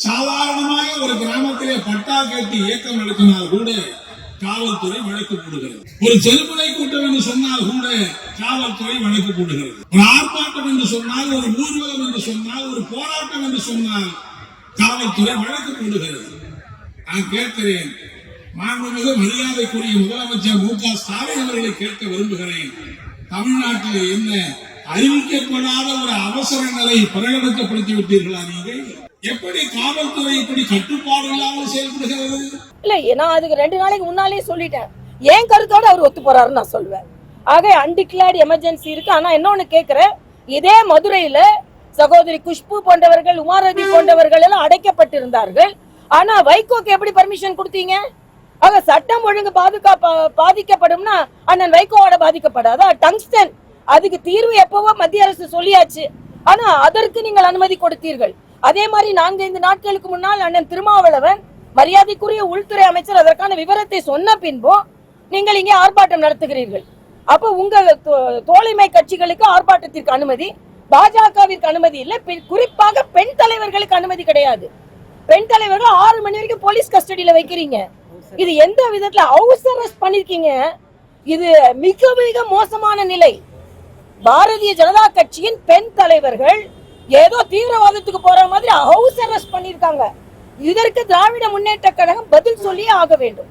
சாதாரணமாக ஒரு கிராமத்திலே பட்டா கேட்டு இயக்கம் நடத்தினால் கூட காவல்துறை வழக்கு போடுகிறது. ஒரு செருமலை கூட்டம் என்று சொன்னால் கூட காவல்துறை வழக்கு போடுகிறது. ஒரு ஆர்ப்பாட்டம் என்று சொன்னால், ஒரு ஊர்வலம் என்று சொன்னால், ஒரு போராட்டம் என்று சொன்னால் காவல்துறை வழக்கு போடுகிறது. நான் கேட்கிறேன், மாண்புமிகு மரியாதைக்குரிய முதலமைச்சர் மு.க. ஸ்டாலின் அவர்களை கேட்க விரும்புகிறேன். தமிழ்நாட்டில் என்ன அறிவிக்கப்படாத ஒரு அவசர நிலை பிரகடனப்படுத்தி விட்டீர்களா? நீங்கள் எப்படி காவல்துறை இப்படி கட்டுப்பாடு இல்லாமல் செயல்படுகிறது? இல்ல, நான் அதுக்கு 2 நாளைக்கு முன்னாலே சொல்லிட்டேன். ஏன் கருத்தோட அவர் ஒத்து போறாருன்னு நான் சொல்லுவேன். ஆக அன்டிக்ளேர்ட் எமர்ஜென்சி இருக்கு. ஆனா இன்னொன்னு கேட்கிறேன், இதே மதுரையில சகோதரி குஷ்பு போன்றவர்கள், உமாரதி போன்றவர்கள் எல்லாம் அடைக்கப்பட்டிருந்தார்கள். ஆனா வைகோக்கு எப்படி பர்மிஷன் கொடுத்தீங்க? ஆக சட்டம் ஒழுங்கு பாதிக்கப்படும்னா அண்ணன் வைகோவோட பாதிக்கப்படாதா? டங்ஸ்டன் அதுக்கு தீர்வு எப்பவோ மத்திய அரசு சொல்லியாச்சு. ஆனா அதற்கு நீங்கள் அனுமதி கொடுத்தீர்கள். அதே மாதிரி 4-5 நாட்களுக்கு முன்னால் அண்ணன் திருமாவளவன், மரியாதைக்குரிய உள்துறை அமைச்சர், அதற்கான விவரத்தை சொன்ன பின்பும் நீங்கள் இங்கே ஆர்ப்பாட்டம் நடத்துகிறீர்கள். அப்ப உங்க தோழமை கட்சிகளுக்கு ஆர்ப்பாட்டத்திற்கு அனுமதி, பாஜகவிற்கு அனுமதி இல்லை. குறிப்பாக பெண் தலைவர்களுக்கு அனுமதி கிடையாது. பெண் தலைவர்கள் 6 மணி வரைக்கும் போலீஸ் கஸ்டடியில வைக்கிறீங்க. இது எந்த விதத்துல ஹவுஸ் அரெஸ்ட் பண்ணிருக்கீங்க? இது மிக மிக மோசமான நிலை. பாரதிய ஜனதா கட்சியின் பெண் தலைவர்கள் ஏதோ தீவிரவாதத்துக்கு போற மாதிரி ஹவுஸ் அரெஸ்ட் பண்ணிருக்காங்க. இதற்கு திராவிட முன்னேற்ற கழகம் பதில் சொல்லியே ஆக வேண்டும்.